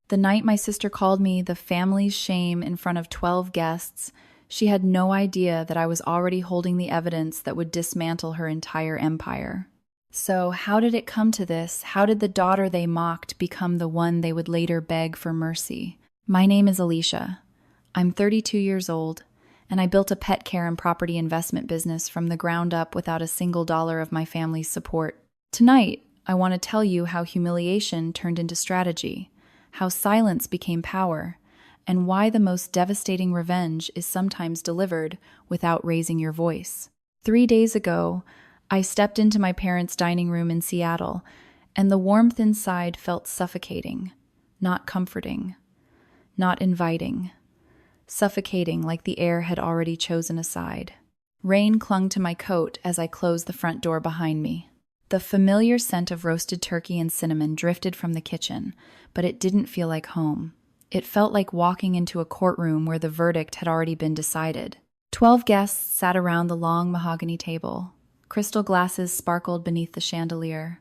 The night my sister called me the family's shame in front of 12 guests, she had no idea that I was already holding the evidence that would dismantle her entire empire. So, how did it come to this? How did the daughter they mocked become the one they would later beg for mercy? My name is Alicia. I'm 32 years old, and I built a pet care and property investment business from the ground up without a single dollar of my family's support. Tonight, I want to tell you how humiliation turned into strategy, how silence became power, and why the most devastating revenge is sometimes delivered without raising your voice. 3 days ago, I stepped into my parents' dining room in Seattle, and the warmth inside felt suffocating, not comforting, not inviting, suffocating like the air had already chosen a side. Rain clung to my coat as I closed the front door behind me. The familiar scent of roasted turkey and cinnamon drifted from the kitchen, but it didn't feel like home. It felt like walking into a courtroom where the verdict had already been decided. 12 guests sat around the long mahogany table. Crystal glasses sparkled beneath the chandelier.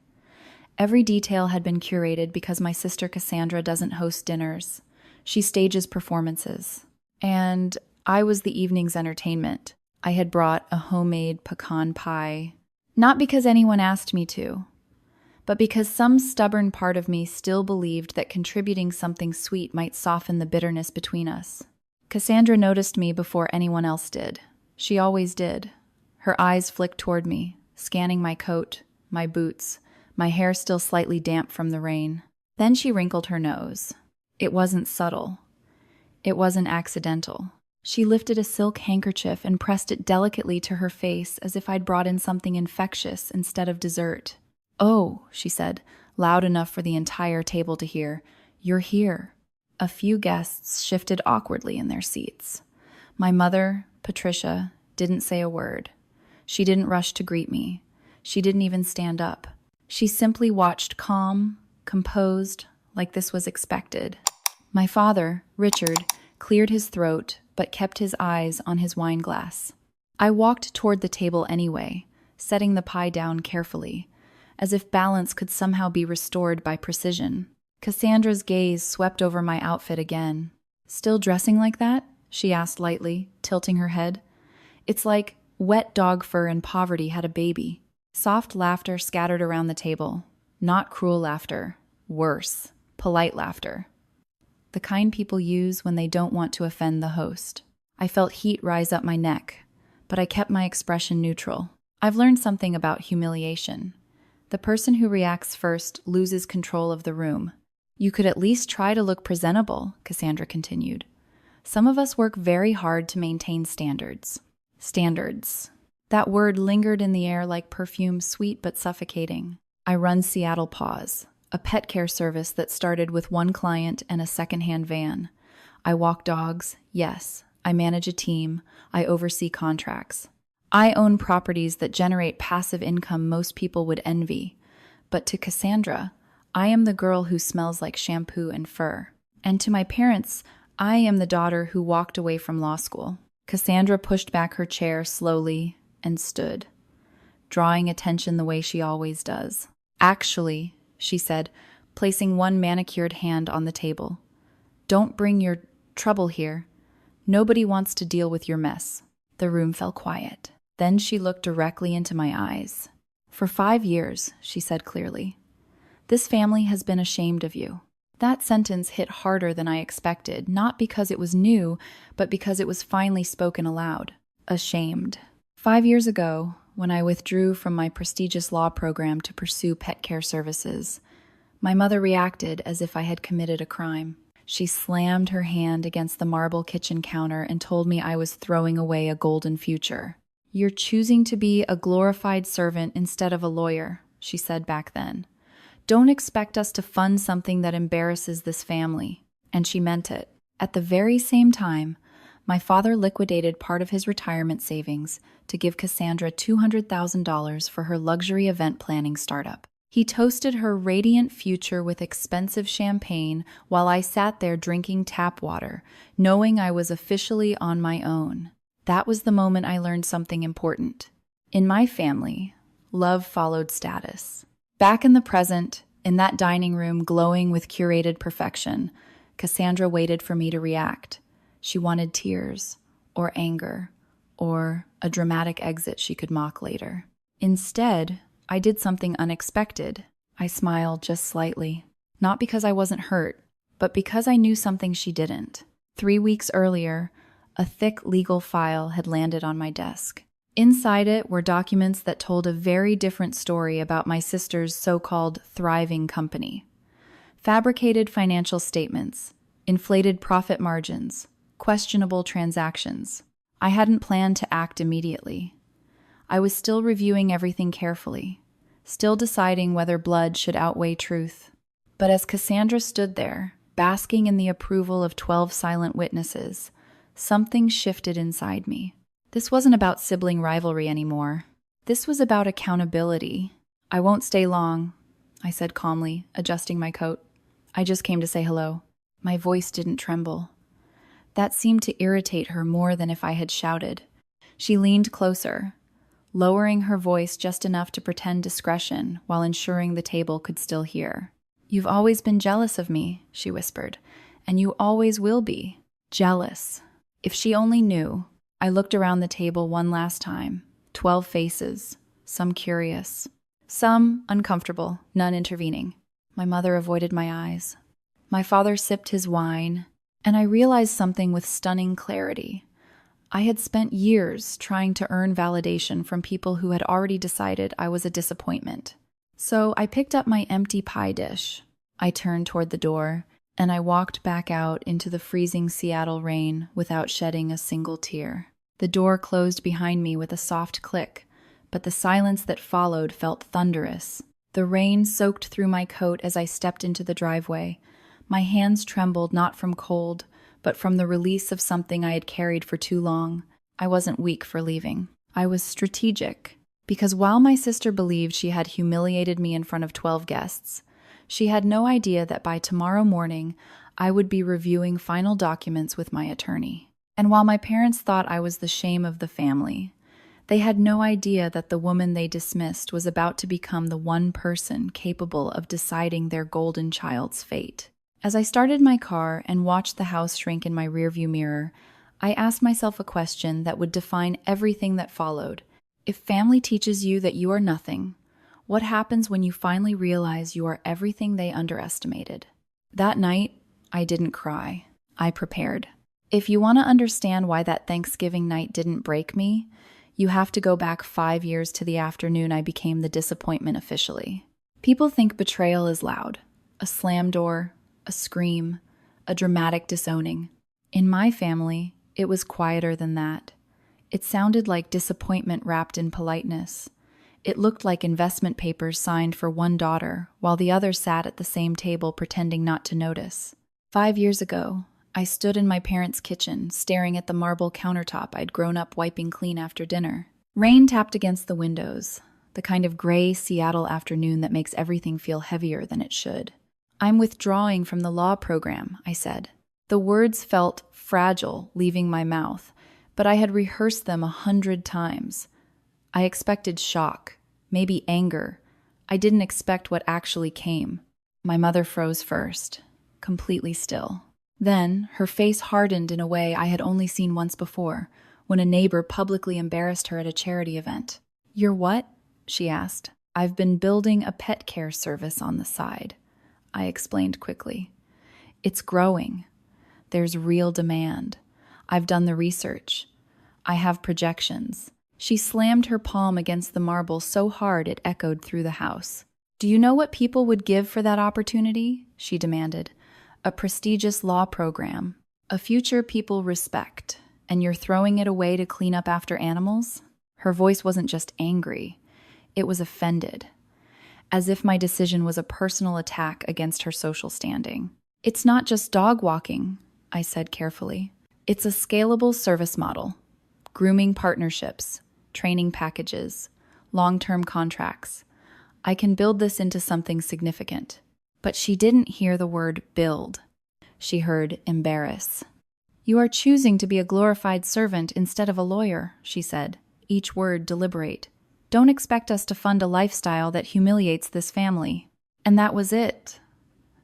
Every detail had been curated because my sister Cassandra doesn't host dinners. She stages performances. And I was the evening's entertainment. I had brought a homemade pecan pie, not because anyone asked me to, but because some stubborn part of me still believed that contributing something sweet might soften the bitterness between us. Cassandra noticed me before anyone else did. She always did. Her eyes flicked toward me, scanning my coat, my boots, my hair still slightly damp from the rain. Then she wrinkled her nose. It wasn't subtle. It wasn't accidental. She lifted a silk handkerchief and pressed it delicately to her face as if I'd brought in something infectious instead of dessert. "Oh," she said, loud enough for the entire table to hear, "you're here." A few guests shifted awkwardly in their seats. My mother, Patricia, didn't say a word. She didn't rush to greet me. She didn't even stand up. She simply watched calm, composed, like this was expected. My father, Richard, cleared his throat but kept his eyes on his wine glass. I walked toward the table anyway, setting the pie down carefully, as if balance could somehow be restored by precision. Cassandra's gaze swept over my outfit again. "Still dressing like that?" she asked lightly, tilting her head. "It's like wet dog fur and poverty had a baby." Soft laughter scattered around the table. Not cruel laughter. Worse. Polite laughter. The kind people use when they don't want to offend the host. I felt heat rise up my neck, but I kept my expression neutral. I've learned something about humiliation. The person who reacts first loses control of the room. "You could at least try to look presentable," Cassandra continued. "Some of us work very hard to maintain standards." Standards. That word lingered in the air like perfume, sweet but suffocating. I run Seattle Paws, a pet care service that started with one client and a secondhand van. I walk dogs, yes. I manage a team. I oversee contracts. I own properties that generate passive income most people would envy. But to Cassandra, I am the girl who smells like shampoo and fur. And to my parents, I am the daughter who walked away from law school. Cassandra pushed back her chair slowly and stood, drawing attention the way she always does. "Actually," she said, placing one manicured hand on the table, "don't bring your trouble here. Nobody wants to deal with your mess." The room fell quiet. Then she looked directly into my eyes. "For 5 years," she said clearly, "this family has been ashamed of you." That sentence hit harder than I expected, not because it was new, but because it was finally spoken aloud. Ashamed. 5 years ago, when I withdrew from my prestigious law program to pursue pet care services, my mother reacted as if I had committed a crime. She slammed her hand against the marble kitchen counter and told me I was throwing away a golden future. "You're choosing to be a glorified servant instead of a lawyer," she said back then. "Don't expect us to fund something that embarrasses this family." And she meant it. At the very same time, my father liquidated part of his retirement savings to give Cassandra $200,000 for her luxury event planning startup. He toasted her radiant future with expensive champagne while I sat there drinking tap water, knowing I was officially on my own. That was the moment I learned something important. In my family, love followed status. Back in the present, in that dining room glowing with curated perfection, Cassandra waited for me to react. She wanted tears, or anger, or a dramatic exit she could mock later. Instead, I did something unexpected. I smiled just slightly. Not because I wasn't hurt, but because I knew something she didn't. 3 weeks earlier, a thick legal file had landed on my desk. Inside it were documents that told a very different story about my sister's so-called thriving company. Fabricated financial statements, inflated profit margins, questionable transactions. I hadn't planned to act immediately. I was still reviewing everything carefully, still deciding whether blood should outweigh truth. But as Cassandra stood there, basking in the approval of 12 silent witnesses, something shifted inside me. This wasn't about sibling rivalry anymore. This was about accountability. "I won't stay long," I said calmly, adjusting my coat. "I just came to say hello." My voice didn't tremble. That seemed to irritate her more than if I had shouted. She leaned closer, lowering her voice just enough to pretend discretion while ensuring the table could still hear. "You've always been jealous of me," she whispered, "and you always will be." Jealous. If she only knew. I looked around the table one last time. 12 faces, some curious, some uncomfortable, none intervening. My mother avoided my eyes. My father sipped his wine, and I realized something with stunning clarity. I had spent years trying to earn validation from people who had already decided I was a disappointment. So I picked up my empty pie dish. I turned toward the door, and I walked back out into the freezing Seattle rain without shedding a single tear. The door closed behind me with a soft click, but the silence that followed felt thunderous. The rain soaked through my coat as I stepped into the driveway. My hands trembled not from cold, but from the release of something I had carried for too long. I wasn't weak for leaving. I was strategic, because while my sister believed she had humiliated me in front of 12 guests, she had no idea that by tomorrow morning I would be reviewing final documents with my attorney. And while my parents thought I was the shame of the family, they had no idea that the woman they dismissed was about to become the one person capable of deciding their golden child's fate. As I started my car and watched the house shrink in my rearview mirror, I asked myself a question that would define everything that followed. If family teaches you that you are nothing, what happens when you finally realize you are everything they underestimated? That night, I didn't cry. I prepared. If you want to understand why that Thanksgiving night didn't break me, you have to go back 5 years to the afternoon I became the disappointment officially. People think betrayal is loud. A slam door, a scream, a dramatic disowning. In my family, it was quieter than that. It sounded like disappointment wrapped in politeness. It looked like investment papers signed for one daughter, while the other sat at the same table pretending not to notice. 5 years ago, I stood in my parents' kitchen, staring at the marble countertop I'd grown up wiping clean after dinner. Rain tapped against the windows, the kind of gray Seattle afternoon that makes everything feel heavier than it should. "I'm withdrawing from the law program," I said. The words felt fragile leaving my mouth, but I had rehearsed them 100 times. I expected shock, maybe anger. I didn't expect what actually came. My mother froze first, completely still. Then, her face hardened in a way I had only seen once before, when a neighbor publicly embarrassed her at a charity event. "You're what?" she asked. "I've been building a pet care service on the side," I explained quickly. "It's growing. There's real demand. I've done the research. I have projections." She slammed her palm against the marble so hard it echoed through the house. "Do you know what people would give for that opportunity?" she demanded. "A prestigious law program, a future people respect, and you're throwing it away to clean up after animals?" Her voice wasn't just angry, it was offended, as if my decision was a personal attack against her social standing. "It's not just dog walking," I said carefully. "It's a scalable service model. Grooming partnerships, training packages, long-term contracts. I can build this into something significant." But she didn't hear the word build. She heard embarrass. "You are choosing to be a glorified servant instead of a lawyer," she said, each word deliberate. "Don't expect us to fund a lifestyle that humiliates this family." And that was it.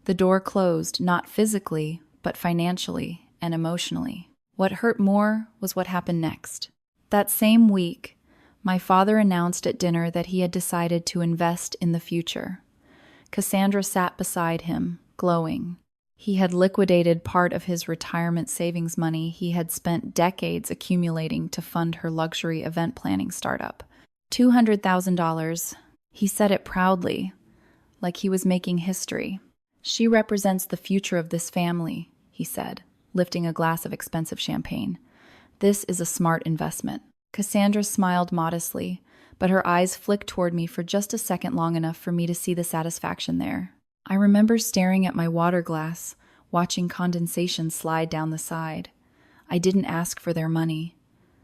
The door closed, not physically, but financially and emotionally. What hurt more was what happened next. That same week, my father announced at dinner that he had decided to invest in the future. Cassandra sat beside him, glowing. He had liquidated part of his retirement savings money he had spent decades accumulating to fund her luxury event planning startup. $200,000. He said it proudly, like he was making history. "She represents the future of this family," he said, lifting a glass of expensive champagne. "This is a smart investment." Cassandra smiled modestly, but her eyes flicked toward me for just a second, long enough for me to see the satisfaction there. I remember staring at my water glass, watching condensation slide down the side. I didn't ask for their money.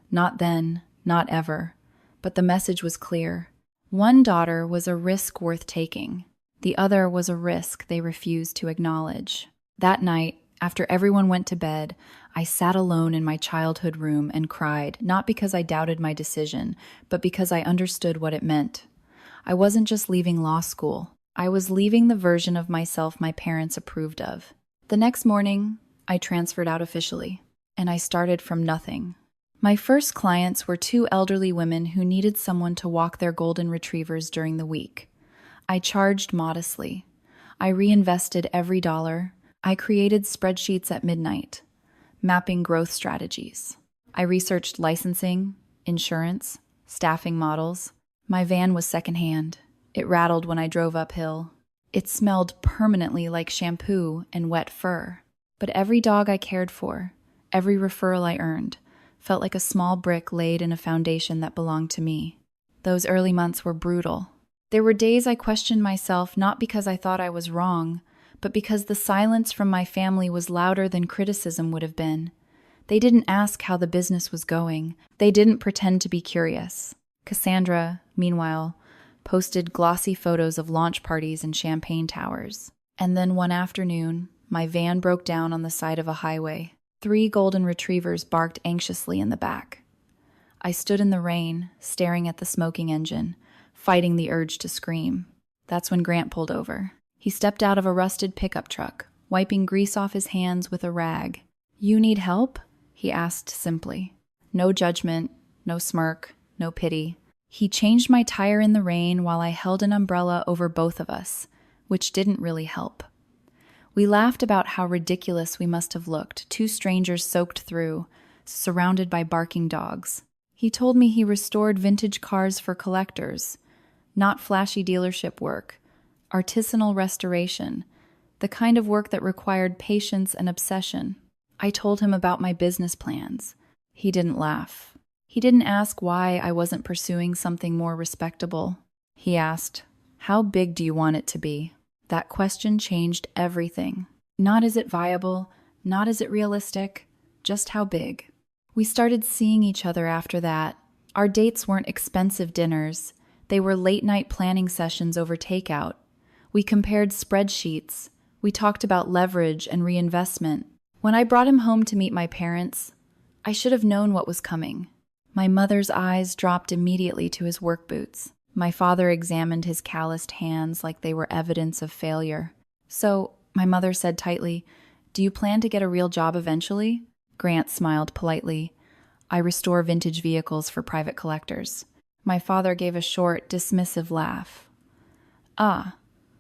Not then, not ever. But the message was clear. One daughter was a risk worth taking. The other was a risk they refused to acknowledge. That night, after everyone went to bed, I sat alone in my childhood room and cried, not because I doubted my decision, but because I understood what it meant. I wasn't just leaving law school. I was leaving the version of myself my parents approved of. The next morning, I transferred out officially, and I started from nothing. My first clients were two elderly women who needed someone to walk their golden retrievers during the week. I charged modestly. I reinvested every dollar. I created spreadsheets at midnight, mapping growth strategies. I researched licensing, insurance, staffing models. My van was secondhand. It rattled when I drove uphill. It smelled permanently like shampoo and wet fur. But every dog I cared for, every referral I earned, felt like a small brick laid in a foundation that belonged to me. Those early months were brutal. There were days I questioned myself, not because I thought I was wrong, but because the silence from my family was louder than criticism would have been. They didn't ask how the business was going. They didn't pretend to be curious. Cassandra, meanwhile, posted glossy photos of launch parties and champagne towers. And then one afternoon, my van broke down on the side of a highway. 3 golden retrievers barked anxiously in the back. I stood in the rain, staring at the smoking engine, fighting the urge to scream. That's when Grant pulled over. He stepped out of a rusted pickup truck, wiping grease off his hands with a rag. "You need help?" he asked simply. No judgment, no smirk, no pity. He changed my tire in the rain while I held an umbrella over both of us, which didn't really help. We laughed about how ridiculous we must have looked, 2 strangers soaked through, surrounded by barking dogs. He told me he restored vintage cars for collectors, not flashy dealership work, artisanal restoration, the kind of work that required patience and obsession. I told him about my business plans. He didn't laugh. He didn't ask why I wasn't pursuing something more respectable. He asked, "How big do you want it to be?" That question changed everything. Not is it viable, not is it realistic, just how big. We started seeing each other after that. Our dates weren't expensive dinners. They were late-night planning sessions over takeout. We compared spreadsheets. We talked about leverage and reinvestment. When I brought him home to meet my parents, I should have known what was coming. My mother's eyes dropped immediately to his work boots. My father examined his calloused hands like they were evidence of failure. "So," my mother said tightly, "do you plan to get a real job eventually?" Grant smiled politely. "I restore vintage vehicles for private collectors." My father gave a short, dismissive laugh. "Ah,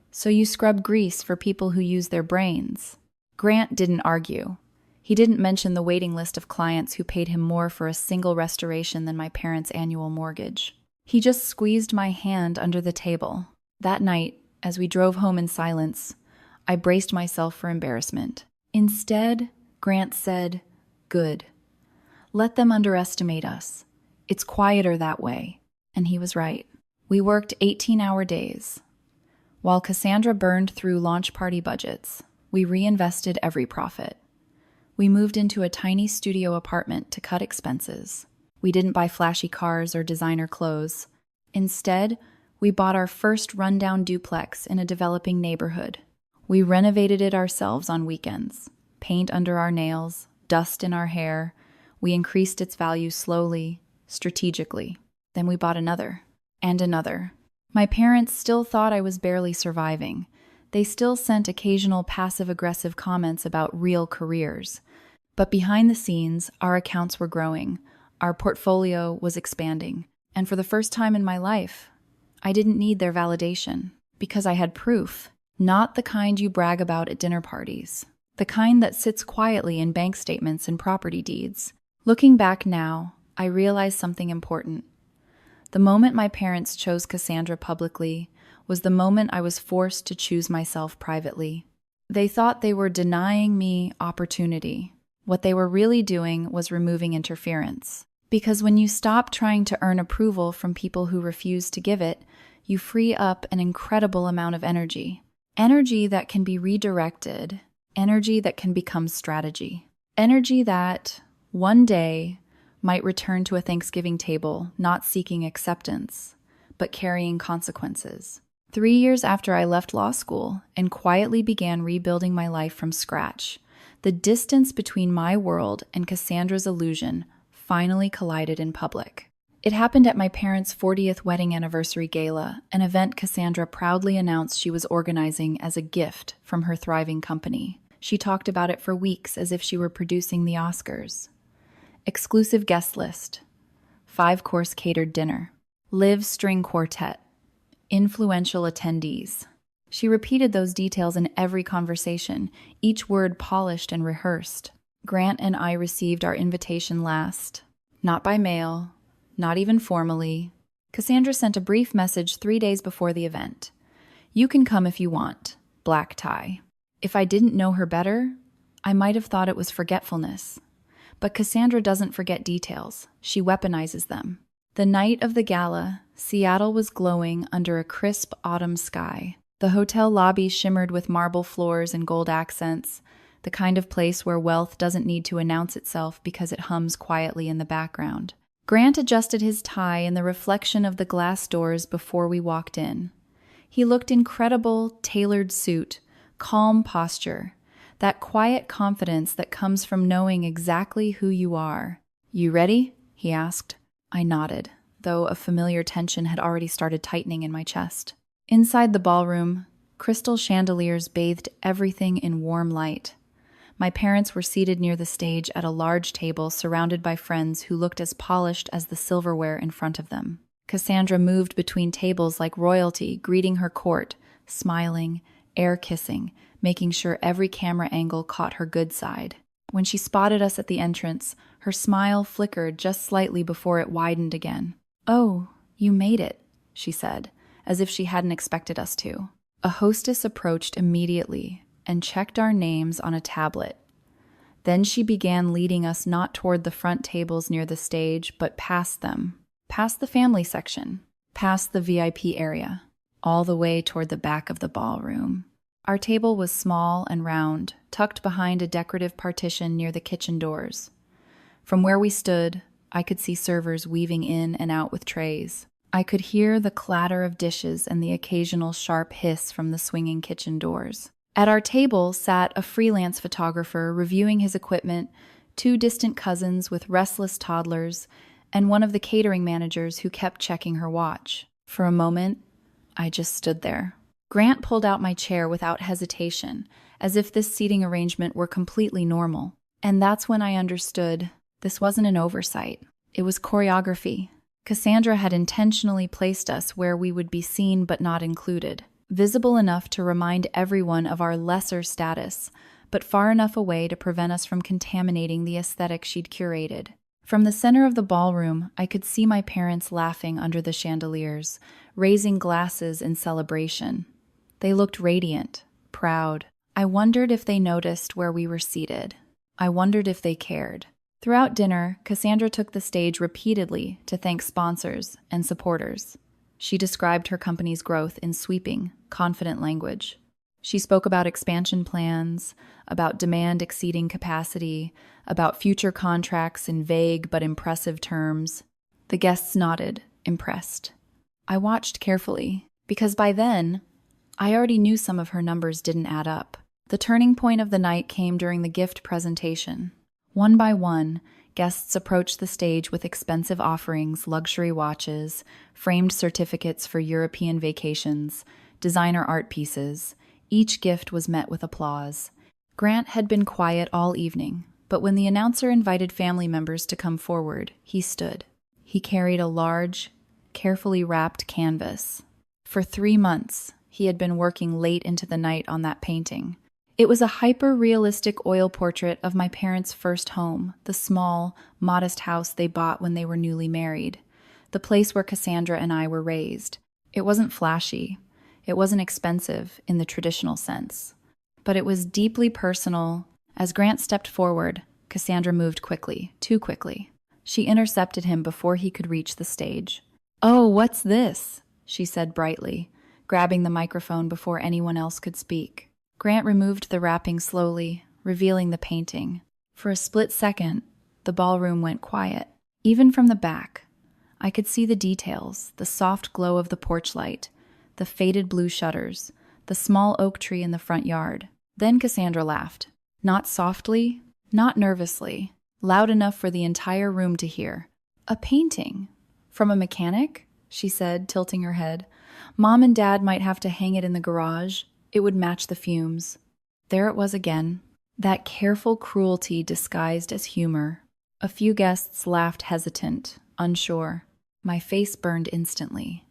so you scrub grease for people who use their brains." Grant didn't argue. He didn't mention the waiting list of clients who paid him more for a single restoration than my parents' annual mortgage. He just squeezed my hand under the table. That night, as we drove home in silence, I braced myself for embarrassment. Instead, Grant said, "Good. Let them underestimate us. It's quieter that way." And he was right. We worked 18-hour days. While Cassandra burned through launch party budgets, we reinvested every profit. We moved into a tiny studio apartment to cut expenses. We didn't buy flashy cars or designer clothes. Instead, we bought our first rundown duplex in a developing neighborhood. We renovated it ourselves on weekends. Paint under our nails, dust in our hair. We increased its value slowly, strategically. Then we bought another, and another. My parents still thought I was barely surviving. They still sent occasional passive-aggressive comments about real careers. But behind the scenes, our accounts were growing, our portfolio was expanding, and for the first time in my life, I didn't need their validation, because I had proof, not the kind you brag about at dinner parties, the kind that sits quietly in bank statements and property deeds. Looking back now, I realized something important. The moment my parents chose Cassandra publicly was the moment I was forced to choose myself privately. They thought they were denying me opportunity. What they were really doing was removing interference. Because when you stop trying to earn approval from people who refuse to give it, you free up an incredible amount of energy. Energy that can be redirected, energy that can become strategy. Energy that, one day, might return to a Thanksgiving table, not seeking acceptance, but carrying consequences. 3 years after I left law school and quietly began rebuilding my life from scratch, the distance between my world and Cassandra's illusion finally collided in public. It happened at my parents' 40th wedding anniversary gala, an event Cassandra proudly announced she was organizing as a gift from her thriving company. She talked about it for weeks as if she were producing the Oscars. Exclusive guest list, 5-course catered dinner, live string quartet, influential attendees. She repeated those details in every conversation, each word polished and rehearsed. Grant and I received our invitation last, not by mail, not even formally. Cassandra sent a brief message 3 days before the event. You can come if you want, black tie. If I didn't know her better, I might have thought it was forgetfulness. But Cassandra doesn't forget details. She weaponizes them. The night of the gala, Seattle was glowing under a crisp autumn sky. The hotel lobby shimmered with marble floors and gold accents, the kind of place where wealth doesn't need to announce itself because it hums quietly in the background. Grant adjusted his tie in the reflection of the glass doors before we walked in. He looked incredible, tailored suit, calm posture, that quiet confidence that comes from knowing exactly who you are. You ready? He asked. I nodded, though a familiar tension had already started tightening in my chest. Inside the ballroom, crystal chandeliers bathed everything in warm light. My parents were seated near the stage at a large table surrounded by friends who looked as polished as the silverware in front of them. Cassandra moved between tables like royalty, greeting her court, smiling, air-kissing, making sure every camera angle caught her good side. When she spotted us at the entrance, her smile flickered just slightly before it widened again. "Oh, you made it," she said, as if she hadn't expected us to. A hostess approached immediately and checked our names on a tablet. Then she began leading us not toward the front tables near the stage, but past them, past the family section, past the VIP area, all the way toward the back of the ballroom. Our table was small and round, tucked behind a decorative partition near the kitchen doors. From where we stood, I could see servers weaving in and out with trays. I could hear the clatter of dishes and the occasional sharp hiss from the swinging kitchen doors. At our table sat a freelance photographer reviewing his equipment, 2 distant cousins with restless toddlers, and one of the catering managers who kept checking her watch. For a moment, I just stood there. Grant pulled out my chair without hesitation, as if this seating arrangement were completely normal. And that's when I understood this wasn't an oversight. It was choreography. Cassandra had intentionally placed us where we would be seen but not included, visible enough to remind everyone of our lesser status, but far enough away to prevent us from contaminating the aesthetic she'd curated. From the center of the ballroom, I could see my parents laughing under the chandeliers, raising glasses in celebration. They looked radiant, proud. I wondered if they noticed where we were seated. I wondered if they cared. Throughout dinner, Cassandra took the stage repeatedly to thank sponsors and supporters. She described her company's growth in sweeping, confident language. She spoke about expansion plans, about demand exceeding capacity, about future contracts in vague but impressive terms. The guests nodded, impressed. I watched carefully, because by then, I already knew some of her numbers didn't add up. The turning point of the night came during the gift presentation. One by one, guests approached the stage with expensive offerings, luxury watches, framed certificates for European vacations, designer art pieces, Each gift was met with applause. Grant had been quiet all evening, but when the announcer invited family members to come forward, he stood. He carried a large, carefully wrapped canvas. For 3 months, he had been working late into the night on that painting. It was a hyper-realistic oil portrait of my parents' first home, the small, modest house they bought when they were newly married, the place where Cassandra and I were raised. It wasn't flashy. It wasn't expensive in the traditional sense. But it was deeply personal. As Grant stepped forward, Cassandra moved quickly, too quickly. She intercepted him before he could reach the stage. "Oh, what's this?" she said brightly, grabbing the microphone before anyone else could speak. Grant removed the wrapping slowly, revealing the painting. For a split second, the ballroom went quiet. Even from the back, I could see the details, the soft glow of the porch light, the faded blue shutters, the small oak tree in the front yard. Then Cassandra laughed. Not softly, not nervously, loud enough for the entire room to hear. "A painting? From a mechanic?" she said, tilting her head. "Mom and Dad might have to hang it in the garage. It would match the fumes." There it was again, that careful cruelty disguised as humor. A few guests laughed hesitant, unsure. My face burned instantly.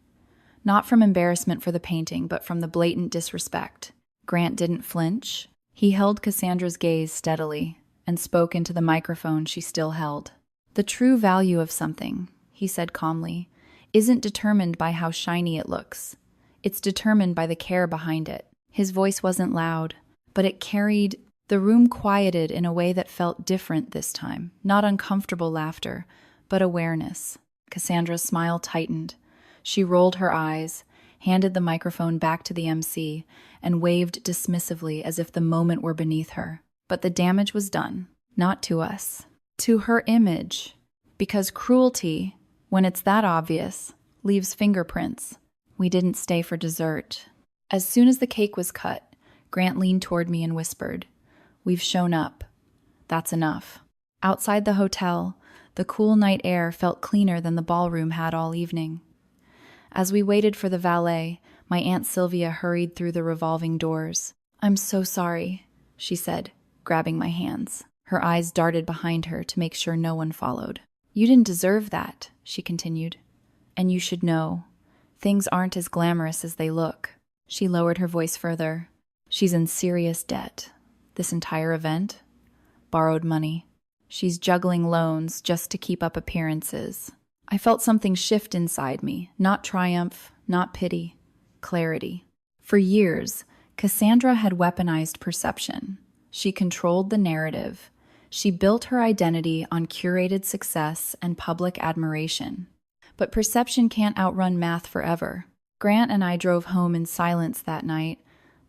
Not from embarrassment for the painting, but from the blatant disrespect. Grant didn't flinch. He held Cassandra's gaze steadily and spoke into the microphone she still held. "The true value of something," he said calmly, "isn't determined by how shiny it looks. It's determined by the care behind it." His voice wasn't loud, but it carried. The room quieted in a way that felt different this time. Not uncomfortable laughter, but awareness. Cassandra's smile tightened. She rolled her eyes, handed the microphone back to the MC, and waved dismissively as if the moment were beneath her. But the damage was done. Not to us. To her image. Because cruelty, when it's that obvious, leaves fingerprints. We didn't stay for dessert. As soon as the cake was cut, Grant leaned toward me and whispered, "We've shown up. That's enough." Outside the hotel, the cool night air felt cleaner than the ballroom had all evening. As we waited for the valet, my Aunt Sylvia hurried through the revolving doors. "I'm so sorry," she said, grabbing my hands. Her eyes darted behind her to make sure no one followed. "You didn't deserve that," she continued. "And you should know. Things aren't as glamorous as they look." She lowered her voice further. "She's in serious debt. This entire event? Borrowed money. She's juggling loans just to keep up appearances." I felt something shift inside me, not triumph, not pity, clarity. For years, Cassandra had weaponized perception. She controlled the narrative. She built her identity on curated success and public admiration. But perception can't outrun math forever. Grant and I drove home in silence that night,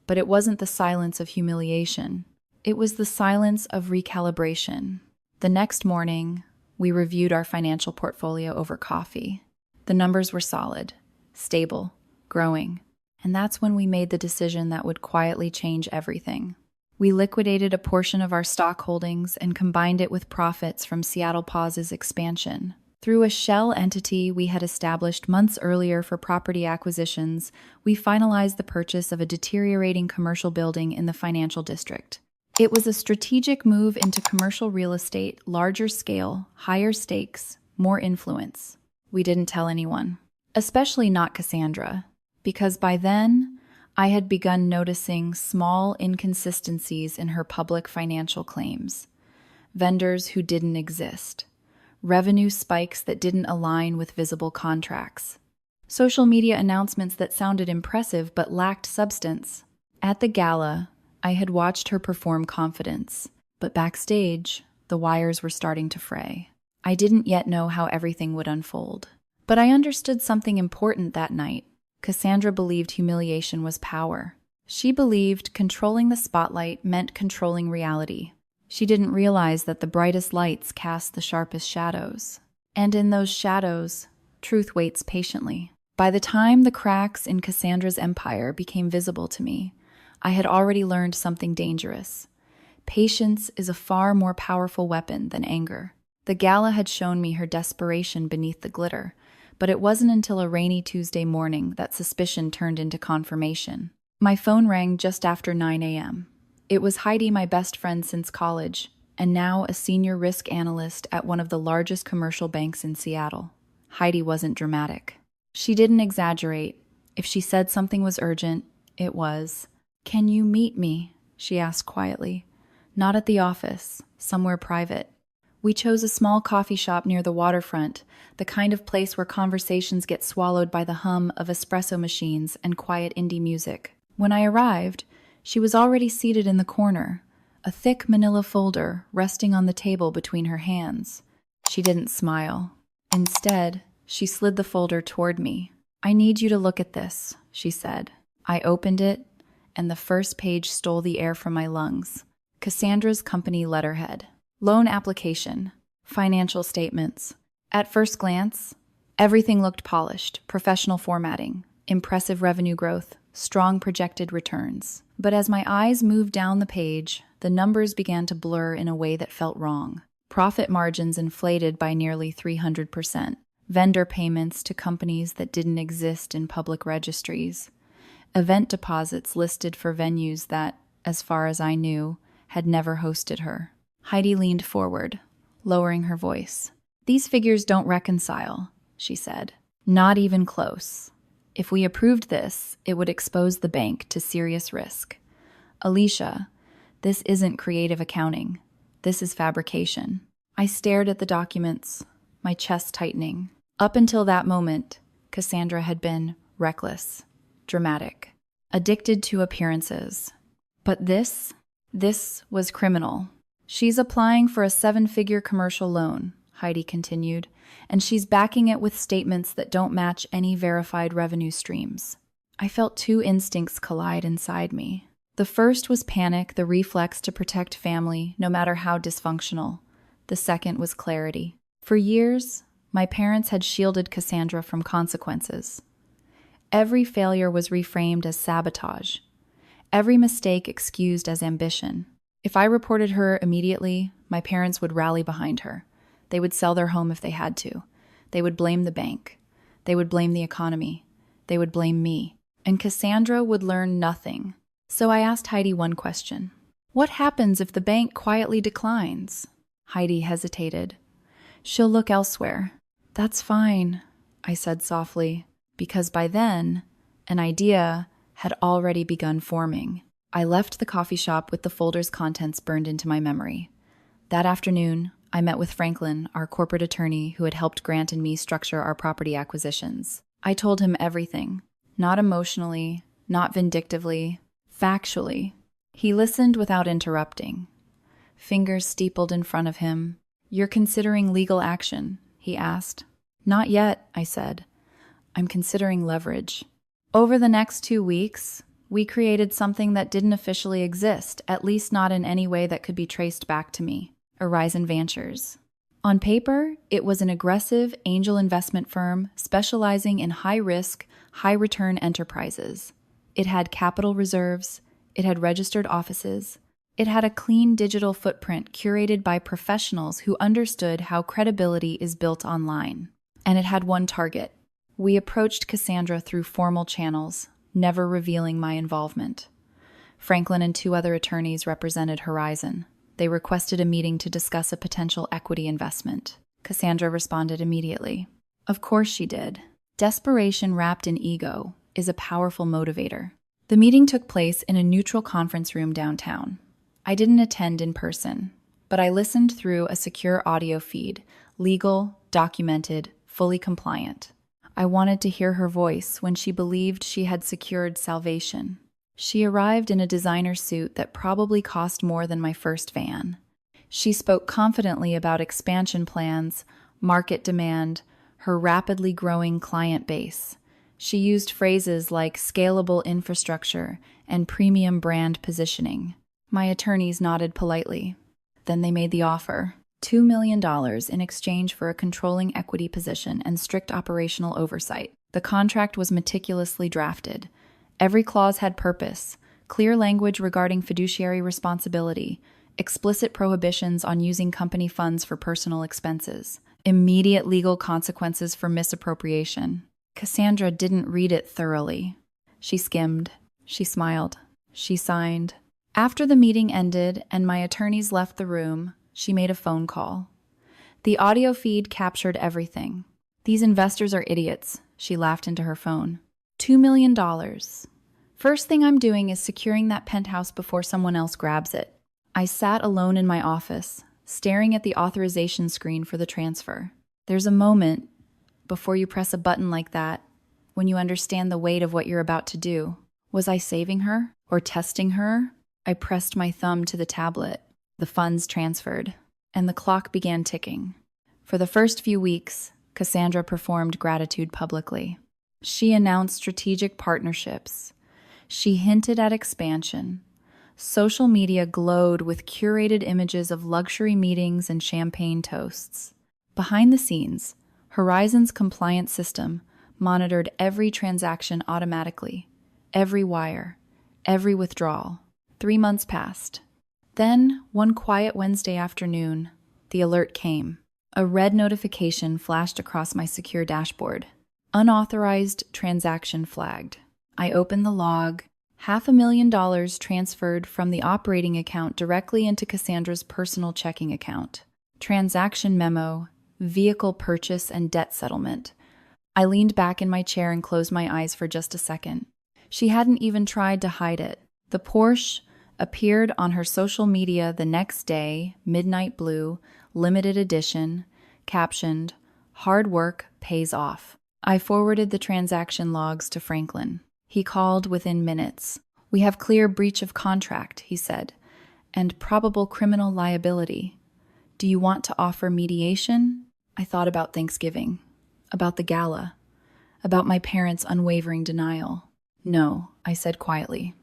but it wasn't the silence of humiliation. It was the silence of recalibration. The next morning, we reviewed our financial portfolio over coffee. The numbers were solid, stable, growing, and that's when we made the decision that would quietly change everything. We liquidated a portion of our stock holdings and combined it with profits from Seattle Paws's expansion. Through a shell entity we had established months earlier for property acquisitions, we finalized the purchase of a deteriorating commercial building in the financial district. It was a strategic move into commercial real estate, larger scale, higher stakes, more influence. We didn't tell anyone, especially not Cassandra, because by then, I had begun noticing small inconsistencies in her public financial claims. Vendors who didn't exist. Revenue spikes that didn't align with visible contracts. Social media announcements that sounded impressive but lacked substance. At the gala, I had watched her perform confidence, but backstage, the wires were starting to fray. I didn't yet know how everything would unfold. But I understood something important that night. Cassandra believed humiliation was power. She believed controlling the spotlight meant controlling reality. She didn't realize that the brightest lights cast the sharpest shadows. And in those shadows, truth waits patiently. By the time the cracks in Cassandra's empire became visible to me, I had already learned something dangerous. Patience is a far more powerful weapon than anger. The gala had shown me her desperation beneath the glitter, but it wasn't until a rainy Tuesday morning that suspicion turned into confirmation. My phone rang just after 9 a.m. It was Heidi, my best friend since college, and now a senior risk analyst at one of the largest commercial banks in Seattle. Heidi wasn't dramatic. She didn't exaggerate. If she said something was urgent, it was. "Can you meet me?" she asked quietly. "Not at the office, somewhere private." We chose a small coffee shop near the waterfront, the kind of place where conversations get swallowed by the hum of espresso machines and quiet indie music. When I arrived, she was already seated in the corner, a thick manila folder resting on the table between her hands. She didn't smile. Instead, she slid the folder toward me. "I need you to look at this," she said. I opened it, and the first page stole the air from my lungs. Cassandra's company letterhead. Loan application. Financial statements. At first glance, everything looked polished, professional formatting, impressive revenue growth, strong projected returns. But as my eyes moved down the page, the numbers began to blur in a way that felt wrong. Profit margins inflated by nearly 300%. Vendor payments to companies that didn't exist in public registries. Event deposits listed for venues that, as far as I knew, had never hosted her. Heidi leaned forward, lowering her voice. "These figures don't reconcile," she said. "Not even close. If we approved this, it would expose the bank to serious risk. Alicia, this isn't creative accounting. This is fabrication." I stared at the documents, my chest tightening. Up until that moment, Cassandra had been reckless, dramatic, addicted to appearances. But this was criminal. "She's applying for a 7-figure commercial loan," Heidi continued, "and she's backing it with statements that don't match any verified revenue streams." I felt two instincts collide inside me. The first was panic, the reflex to protect family, no matter how dysfunctional. The second was clarity. For years, my parents had shielded Cassandra from consequences. Every failure was reframed as sabotage. Every mistake excused as ambition. If I reported her immediately, my parents would rally behind her. They would sell their home if they had to. They would blame the bank. They would blame the economy. They would blame me. And Cassandra would learn nothing. So I asked Heidi one question. "What happens if the bank quietly declines?" Heidi hesitated. "She'll look elsewhere." "That's fine," I said softly, because by then, an idea had already begun forming. I left the coffee shop with the folder's contents burned into my memory. That afternoon, I met with Franklin, our corporate attorney who had helped Grant and me structure our property acquisitions. I told him everything, not emotionally, not vindictively, factually. He listened without interrupting. Fingers steepled in front of him. "You're considering legal action?" he asked. "Not yet," I said. "I'm considering leverage." Over the next 2 weeks, we created something that didn't officially exist, at least not in any way that could be traced back to me. Horizon Ventures. On paper, it was an aggressive angel investment firm specializing in high-risk, high-return enterprises. It had capital reserves, it had registered offices, it had a clean digital footprint curated by professionals who understood how credibility is built online. And it had one target. We approached Cassandra through formal channels, never revealing my involvement. Franklin and 2 other attorneys represented Horizon. They requested a meeting to discuss a potential equity investment. Cassandra responded immediately. Of course she did. Desperation wrapped in ego is a powerful motivator. The meeting took place in a neutral conference room downtown. I didn't attend in person, but I listened through a secure audio feed, legal, documented, fully compliant. I wanted to hear her voice when she believed she had secured salvation. She arrived in a designer suit that probably cost more than my first van. She spoke confidently about expansion plans, market demand, her rapidly growing client base. She used phrases like scalable infrastructure and premium brand positioning. My attorneys nodded politely. Then they made the offer. $2 million in exchange for a controlling equity position and strict operational oversight. The contract was meticulously drafted. Every clause had purpose, clear language regarding fiduciary responsibility, explicit prohibitions on using company funds for personal expenses, immediate legal consequences for misappropriation. Cassandra didn't read it thoroughly. She skimmed. She smiled. She signed. After the meeting ended and my attorneys left the room, she made a phone call. The audio feed captured everything. These investors are idiots, she laughed into her phone. $2 million. First thing I'm doing is securing that penthouse before someone else grabs it. I sat alone in my office, staring at the authorization screen for the transfer. There's a moment, before you press a button like that, when you understand the weight of what you're about to do. Was I saving her? Or testing her? I pressed my thumb to the tablet. The funds transferred, and the clock began ticking. For the first few weeks, Cassandra performed gratitude publicly. She announced strategic partnerships. She hinted at expansion. Social media glowed with curated images of luxury meetings and champagne toasts. Behind the scenes, Horizon's compliance system monitored every transaction automatically, every wire, every withdrawal. 3 months passed. Then, one quiet Wednesday afternoon, the alert came. A red notification flashed across my secure dashboard. Unauthorized transaction flagged. I opened the log. $500,000 transferred from the operating account directly into Cassandra's personal checking account. Transaction memo, vehicle purchase, and debt settlement. I leaned back in my chair and closed my eyes for just a second. She hadn't even tried to hide it. The Porsche appeared on her social media the next day, midnight blue, limited edition, captioned, "Hard work pays off." I forwarded the transaction logs to Franklin. He called within minutes. "We have clear breach of contract," he said, "and probable criminal liability. Do you want to offer mediation?" I thought about Thanksgiving, about the gala, about my parents' unwavering denial. "No," I said quietly.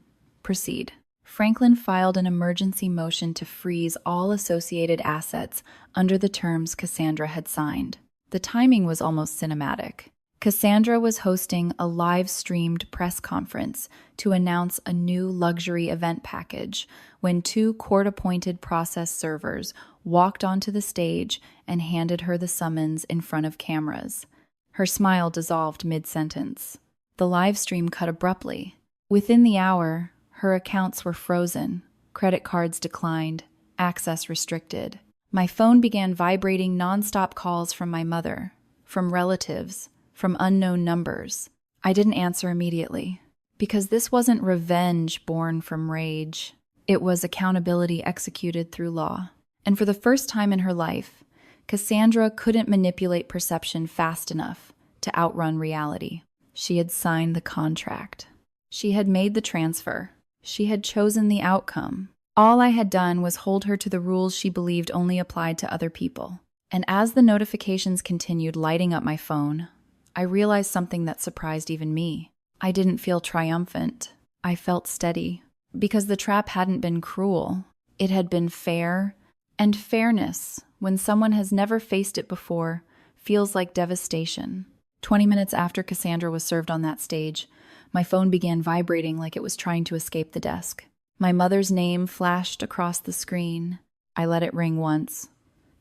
"Proceed." Franklin filed an emergency motion to freeze all associated assets under the terms Cassandra had signed. The timing was almost cinematic. Cassandra was hosting a live-streamed press conference to announce a new luxury event package when 2 court-appointed process servers walked onto the stage and handed her the summons in front of cameras. Her smile dissolved mid-sentence. The live stream cut abruptly. Within the hour, her accounts were frozen, credit cards declined, access restricted. My phone began vibrating nonstop calls from my mother, from relatives, from unknown numbers. I didn't answer immediately, because this wasn't revenge born from rage. It was accountability executed through law. And for the first time in her life, Cassandra couldn't manipulate perception fast enough to outrun reality. She had signed the contract. She had made the transfer. She had chosen the outcome. All I had done was hold her to the rules she believed only applied to other people. And as the notifications continued lighting up my phone, I realized something that surprised even me. I didn't feel triumphant. I felt steady. Because the trap hadn't been cruel. It had been fair. And fairness, when someone has never faced it before, feels like devastation. 20 minutes after Cassandra was served on that stage, my phone began vibrating like it was trying to escape the desk. My mother's name flashed across the screen. I let it ring once,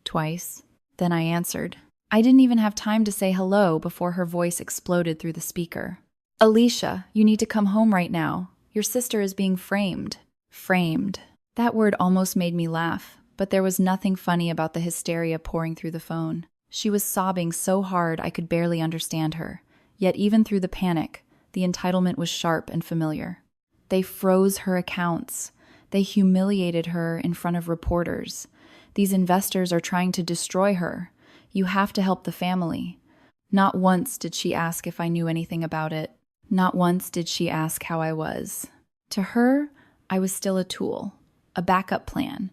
twice. Then I answered. I didn't even have time to say hello before her voice exploded through the speaker. "Alicia, you need to come home right now. Your sister is being framed." Framed. That word almost made me laugh, but there was nothing funny about the hysteria pouring through the phone. She was sobbing so hard I could barely understand her. Yet even through the panic, the entitlement was sharp and familiar. They froze her accounts. They humiliated her in front of reporters. These investors are trying to destroy her. You have to help the family. Not once did she ask if I knew anything about it. Not once did she ask how I was. To her, I was still a tool, a backup plan,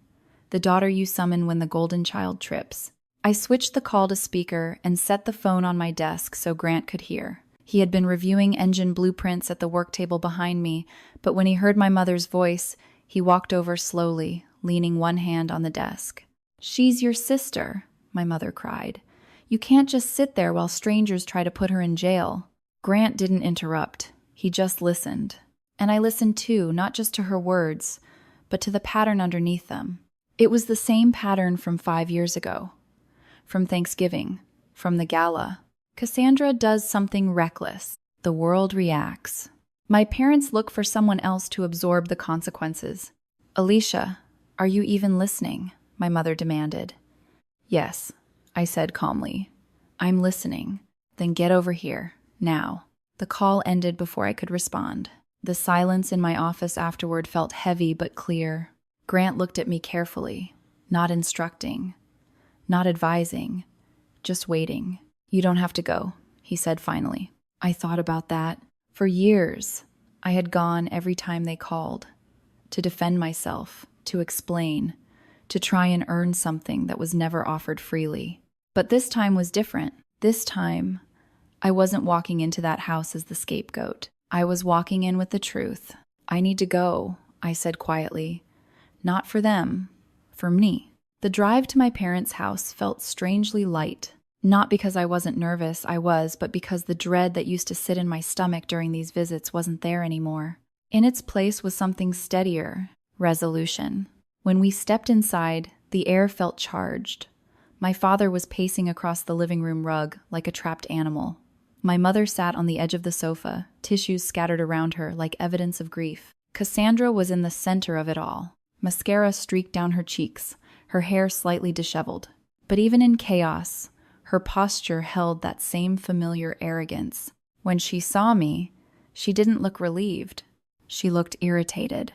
the daughter you summon when the golden child trips. I switched the call to speaker and set the phone on my desk so Grant could hear. He had been reviewing engine blueprints at the work table behind me, but when he heard my mother's voice, he walked over slowly, leaning one hand on the desk. "She's your sister," my mother cried. "You can't just sit there while strangers try to put her in jail." Grant didn't interrupt. He just listened. And I listened too, not just to her words, but to the pattern underneath them. It was the same pattern from 5 years ago. From Thanksgiving. From the gala. Cassandra does something reckless. The world reacts. My parents look for someone else to absorb the consequences. Alicia, are you even listening? My mother demanded. Yes, I said calmly. I'm listening. Then get over here, now. The call ended before I could respond. The silence in my office afterward felt heavy but clear. Grant looked at me carefully, not instructing, not advising, just waiting. You don't have to go, he said finally. I thought about that. For years, I had gone every time they called, to defend myself, to explain, to try and earn something that was never offered freely. But this time was different. This time, I wasn't walking into that house as the scapegoat. I was walking in with the truth. I need to go, I said quietly. Not for them, for me. The drive to my parents' house felt strangely light. Not because I wasn't nervous, I was, but because the dread that used to sit in my stomach during these visits wasn't there anymore. In its place was something steadier, resolution. When we stepped inside, the air felt charged. My father was pacing across the living room rug like a trapped animal. My mother sat on the edge of the sofa, tissues scattered around her like evidence of grief. Cassandra was in the center of it all. Mascara streaked down her cheeks, her hair slightly disheveled. But even in chaos, her posture held that same familiar arrogance. When she saw me, she didn't look relieved. She looked irritated.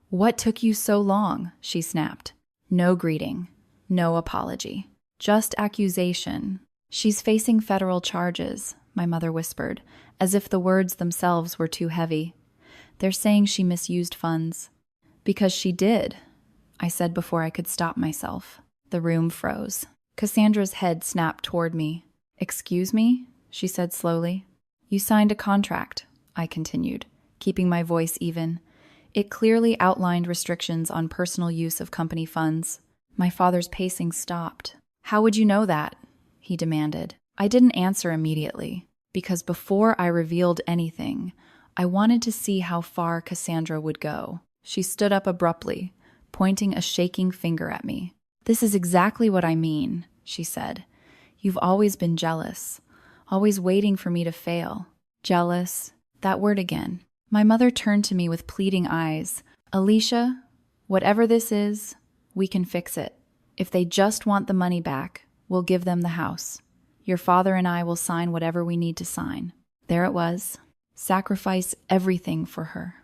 What took you so long? She snapped. No greeting, no apology, just accusation. She's facing federal charges, my mother whispered, as if the words themselves were too heavy. They're saying she misused funds. Because she did, I said before I could stop myself. The room froze. Cassandra's head snapped toward me. Excuse me? She said slowly. You signed a contract, I continued, keeping my voice even. It clearly outlined restrictions on personal use of company funds. My father's pacing stopped. How would you know that? He demanded. I didn't answer immediately, because before I revealed anything, I wanted to see how far Cassandra would go. She stood up abruptly, pointing a shaking finger at me. This is exactly what I mean, she said. You've always been jealous, always waiting for me to fail. Jealous, that word again. My mother turned to me with pleading eyes. Alicia, whatever this is, we can fix it. If they just want the money back, we'll give them the house. Your father and I will sign whatever we need to sign. There it was. Sacrifice everything for her.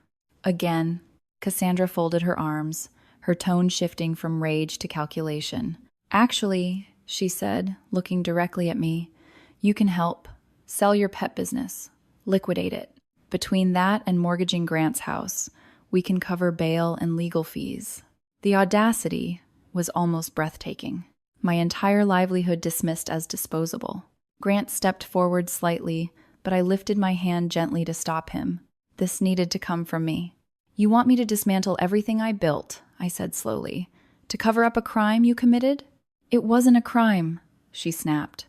Again, Cassandra folded her arms, her tone shifting from rage to calculation. Actually, she said, looking directly at me, you can help. Sell your pet business. Liquidate it. Between that and mortgaging Grant's house, we can cover bail and legal fees. The audacity was almost breathtaking. My entire livelihood dismissed as disposable. Grant stepped forward slightly, but I lifted my hand gently to stop him. This needed to come from me. You want me to dismantle everything I built, I said slowly, to cover up a crime you committed? It wasn't a crime, she snapped.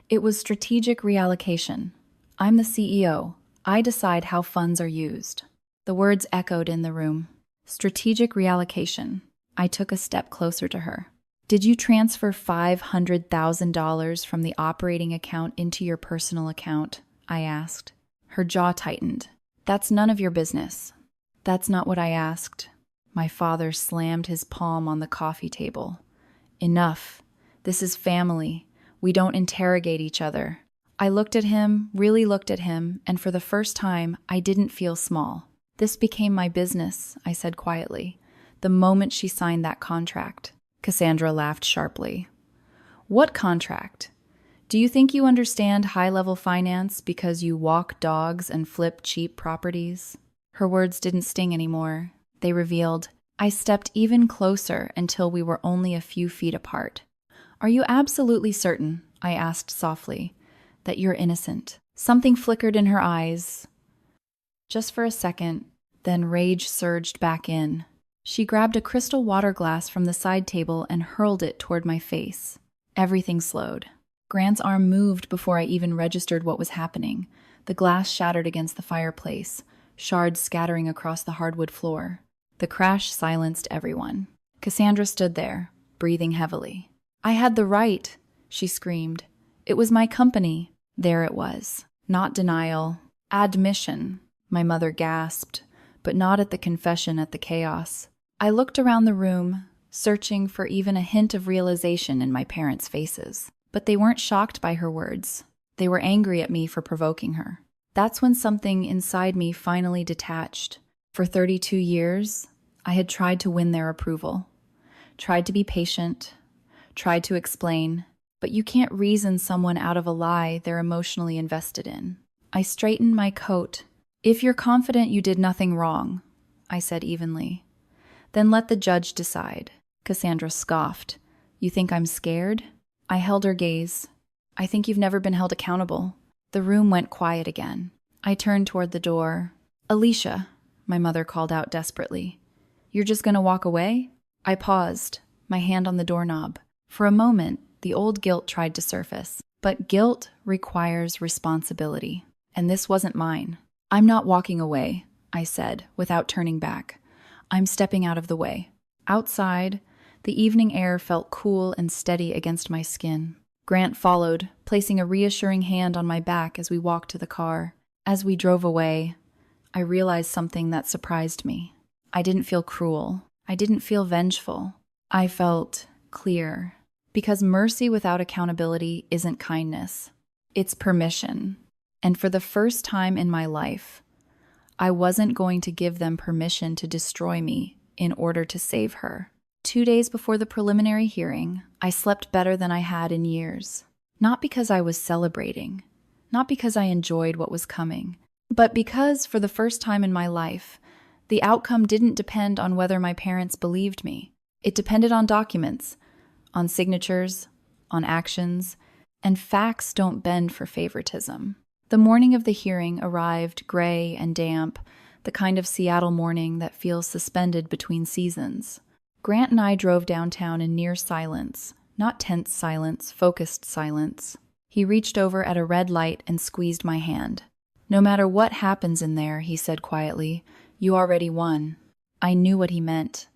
It was strategic reallocation. I'm the CEO. I decide how funds are used. The words echoed in the room. Strategic reallocation. I took a step closer to her. Did you transfer $500,000 from the operating account into your personal account? I asked. Her jaw tightened. That's none of your business. That's not what I asked. My father slammed his palm on the coffee table. Enough. This is family. We don't interrogate each other. I looked at him, really looked at him, and for the first time, I didn't feel small. This became my business, I said quietly, the moment she signed that contract. Cassandra laughed sharply. What contract? Do you think you understand high-level finance because you walk dogs and flip cheap properties? Her words didn't sting anymore. They revealed, I stepped even closer until we were only a few feet apart. Are you absolutely certain, I asked softly, that you're innocent? Something flickered in her eyes. Just for a second, then rage surged back in. She grabbed a crystal water glass from the side table and hurled it toward my face. Everything slowed. Grant's arm moved before I even registered what was happening. The glass shattered against the fireplace, shards scattering across the hardwood floor. The crash silenced everyone. Cassandra stood there, breathing heavily. I had the right, she screamed. It was my company. There it was. Not denial. Admission. My mother gasped, but not at the confession, at the chaos. I looked around the room, searching for even a hint of realization in my parents' faces. But they weren't shocked by her words. They were angry at me for provoking her. That's when something inside me finally detached. For 32 years, I had tried to win their approval, tried to be patient, tried to explain, but you can't reason someone out of a lie they're emotionally invested in. I straightened my coat. "If you're confident you did nothing wrong," I said evenly, "then let the judge decide." Cassandra scoffed. "You think I'm scared?" I held her gaze. "I think you've never been held accountable." The room went quiet again. I turned toward the door. "Alicia," my mother called out desperately. "You're just gonna walk away?" I paused, my hand on the doorknob. For a moment, the old guilt tried to surface. But guilt requires responsibility, and this wasn't mine. "I'm not walking away," I said, without turning back. "I'm stepping out of the way." Outside, the evening air felt cool and steady against my skin. Grant followed, placing a reassuring hand on my back as we walked to the car. As we drove away, I realized something that surprised me. I didn't feel cruel. I didn't feel vengeful. I felt clear. Because mercy without accountability isn't kindness. It's permission. And for the first time in my life, I wasn't going to give them permission to destroy me in order to save her. 2 days before the preliminary hearing, I slept better than I had in years. Not because I was celebrating, not because I enjoyed what was coming, but because, for the first time in my life, the outcome didn't depend on whether my parents believed me. It depended on documents, on signatures, on actions, and facts don't bend for favoritism. The morning of the hearing arrived gray and damp, the kind of Seattle morning that feels suspended between seasons. Grant and I drove downtown in near silence, not tense silence, focused silence. He reached over at a red light and squeezed my hand. "No matter what happens in there," he said quietly, "you already won." I knew what he meant.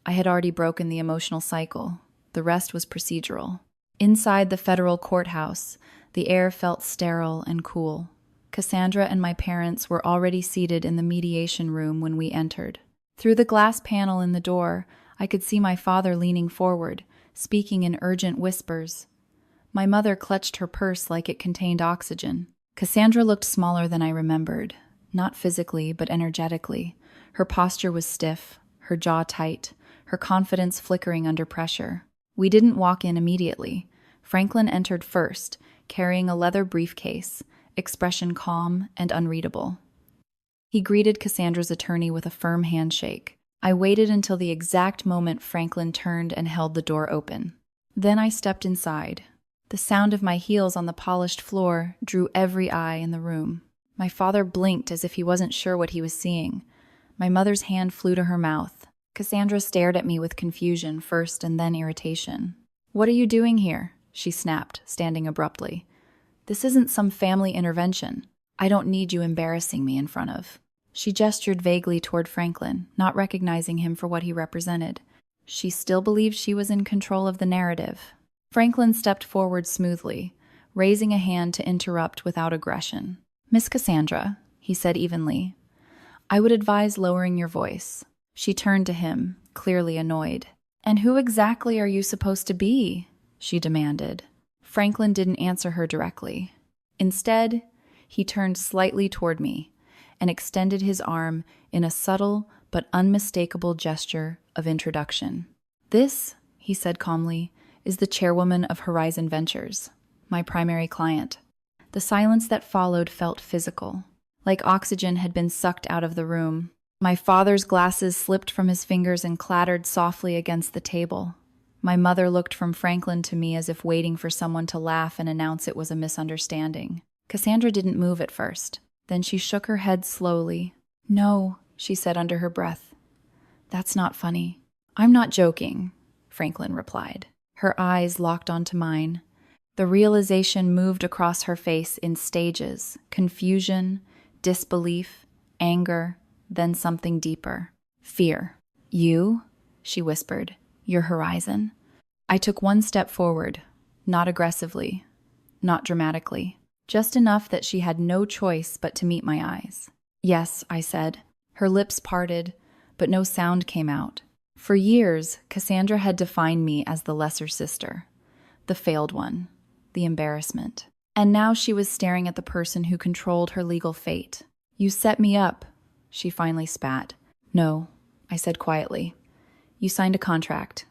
I had already broken the emotional cycle. The rest was procedural. Inside the federal courthouse, the air felt sterile and cool. Cassandra and my parents were already seated in the mediation room when we entered. Through the glass panel in the door, I could see my father leaning forward, speaking in urgent whispers. My mother clutched her purse like it contained oxygen. Cassandra looked smaller than I remembered, not physically, but energetically. Her posture was stiff, her jaw tight, her confidence flickering under pressure. We didn't walk in immediately. Franklin entered first, carrying a leather briefcase, expression calm and unreadable. He greeted Cassandra's attorney with a firm handshake. I waited until the exact moment Franklin turned and held the door open. Then I stepped inside. The sound of my heels on the polished floor drew every eye in the room. My father blinked as if he wasn't sure what he was seeing. My mother's hand flew to her mouth. Cassandra stared at me with confusion first and then irritation. "What are you doing here?" she snapped, standing abruptly. "This isn't some family intervention. I don't need you embarrassing me in front of." She gestured vaguely toward Franklin, not recognizing him for what he represented. She still believed she was in control of the narrative. Franklin stepped forward smoothly, raising a hand to interrupt without aggression. "Miss Cassandra," he said evenly, "I would advise lowering your voice." She turned to him, clearly annoyed. "And who exactly are you supposed to be?" she demanded. Franklin didn't answer her directly. Instead, he turned slightly toward me and extended his arm in a subtle but unmistakable gesture of introduction. "This," he said calmly, "is the chairwoman of Horizon Ventures, my primary client." The silence that followed felt physical, like oxygen had been sucked out of the room. My father's glasses slipped from his fingers and clattered softly against the table. My mother looked from Franklin to me as if waiting for someone to laugh and announce it was a misunderstanding. Cassandra didn't move at first. Then she shook her head slowly. "No," she said under her breath. "That's not funny." "I'm not joking," Franklin replied. Her eyes locked onto mine. The realization moved across her face in stages: confusion, disbelief, anger, then something deeper. Fear. "You?" she whispered. "Your Horizon?" I took one step forward, not aggressively, not dramatically. Just enough that she had no choice but to meet my eyes. Yes, I said. Her lips parted, but no sound came out. For years, Cassandra had defined me as the lesser sister, the failed one, the embarrassment. And now she was staring at the person who controlled her legal fate. You set me up, she finally spat. No, I said quietly. You signed a contract.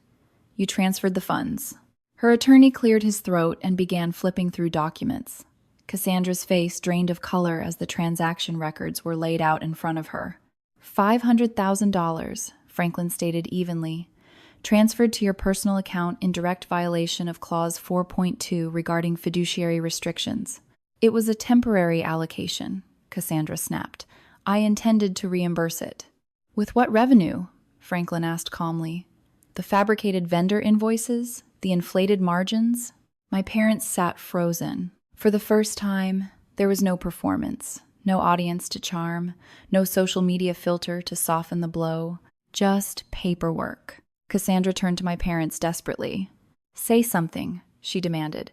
You transferred the funds. Her attorney cleared his throat and began flipping through documents. Cassandra's face drained of color as the transaction records were laid out in front of her. $500,000, Franklin stated evenly, transferred to your personal account in direct violation of Clause 4.2 regarding fiduciary restrictions. It was a temporary allocation, Cassandra snapped. I intended to reimburse it. With what revenue? Franklin asked calmly. The fabricated vendor invoices? The inflated margins? My parents sat frozen. For the first time, there was no performance, no audience to charm, no social media filter to soften the blow, just paperwork. Cassandra turned to my parents desperately. Say something, she demanded.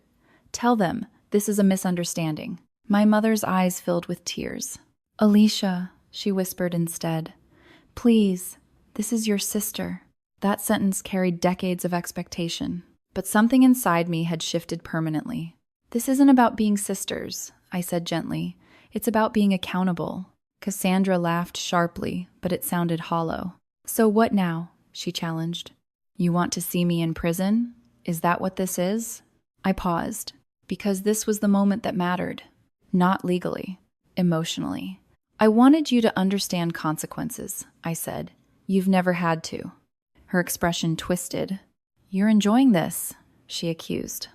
Tell them this is a misunderstanding. My mother's eyes filled with tears. Alicia, she whispered instead. Please, this is your sister. That sentence carried decades of expectation, but something inside me had shifted permanently. This isn't about being sisters, I said gently. It's about being accountable. Cassandra laughed sharply, but it sounded hollow. So what now? She challenged. You want to see me in prison? Is that what this is? I paused, because this was the moment that mattered. Not legally, emotionally. I wanted you to understand consequences, I said. You've never had to. Her expression twisted. You're enjoying this, she accused.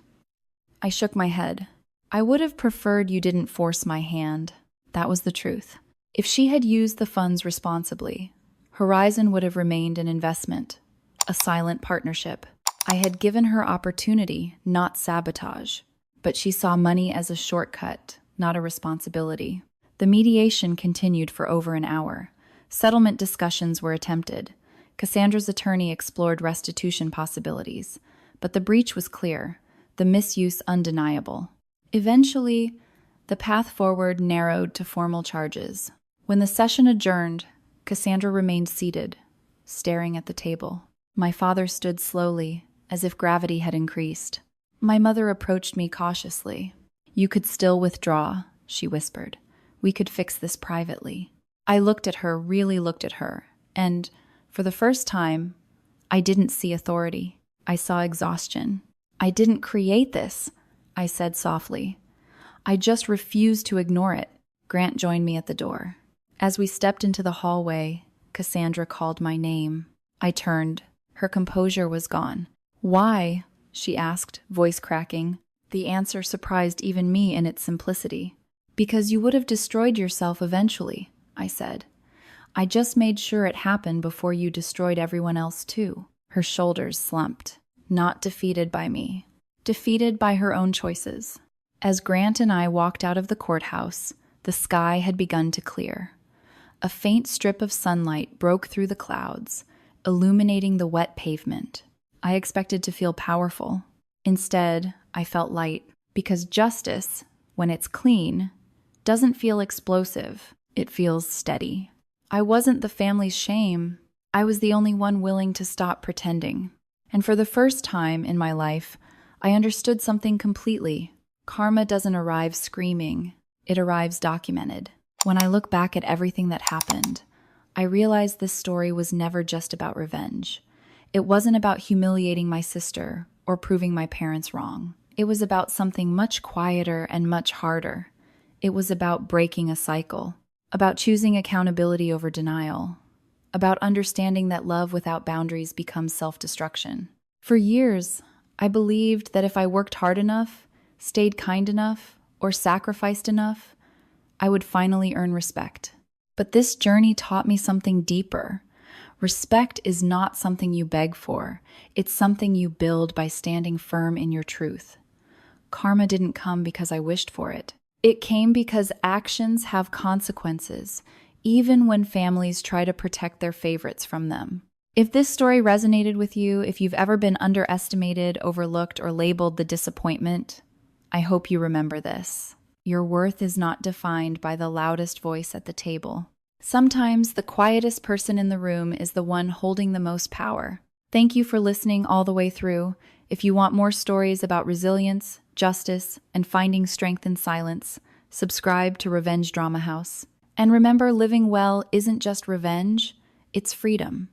I shook my head. I would have preferred you didn't force my hand. That was the truth. If she had used the funds responsibly, Horizon would have remained an investment, a silent partnership. I had given her opportunity, not sabotage, but she saw money as a shortcut, not a responsibility. The mediation continued for over an hour. Settlement discussions were attempted. Cassandra's attorney explored restitution possibilities, but the breach was clear, the misuse undeniable. Eventually, the path forward narrowed to formal charges. When the session adjourned, Cassandra remained seated, staring at the table. My father stood slowly, as if gravity had increased. My mother approached me cautiously. You could still withdraw, she whispered. We could fix this privately. I looked at her, really looked at her, and, for the first time, I didn't see authority. I saw exhaustion. I didn't create this, I said softly. I just refused to ignore it. Grant joined me at the door. As we stepped into the hallway, Cassandra called my name. I turned. Her composure was gone. Why? She asked, voice cracking. The answer surprised even me in its simplicity. Because you would have destroyed yourself eventually, I said. I just made sure it happened before you destroyed everyone else too. Her shoulders slumped. Not defeated by me. Defeated by her own choices. As Grant and I walked out of the courthouse, the sky had begun to clear. A faint strip of sunlight broke through the clouds, illuminating the wet pavement. I expected to feel powerful. Instead, I felt light, because justice, when it's clean, doesn't feel explosive. It feels steady. I wasn't the family's shame. I was the only one willing to stop pretending. And for the first time in my life, I understood something completely. Karma doesn't arrive screaming. It arrives documented. When I look back at everything that happened, I realize this story was never just about revenge. It wasn't about humiliating my sister or proving my parents wrong. It was about something much quieter and much harder. It was about breaking a cycle, about choosing accountability over denial, about understanding that love without boundaries becomes self-destruction. For years, I believed that if I worked hard enough, stayed kind enough, or sacrificed enough, I would finally earn respect. But this journey taught me something deeper. Respect is not something you beg for. It's something you build by standing firm in your truth. Karma didn't come because I wished for it. It came because actions have consequences, even when families try to protect their favorites from them. If this story resonated with you, if you've ever been underestimated, overlooked, or labeled the disappointment, I hope you remember this. Your worth is not defined by the loudest voice at the table. Sometimes the quietest person in the room is the one holding the most power. Thank you for listening all the way through. If you want more stories about resilience, justice, and finding strength in silence, subscribe to Revenge Drama House. And remember, living well isn't just revenge, it's freedom.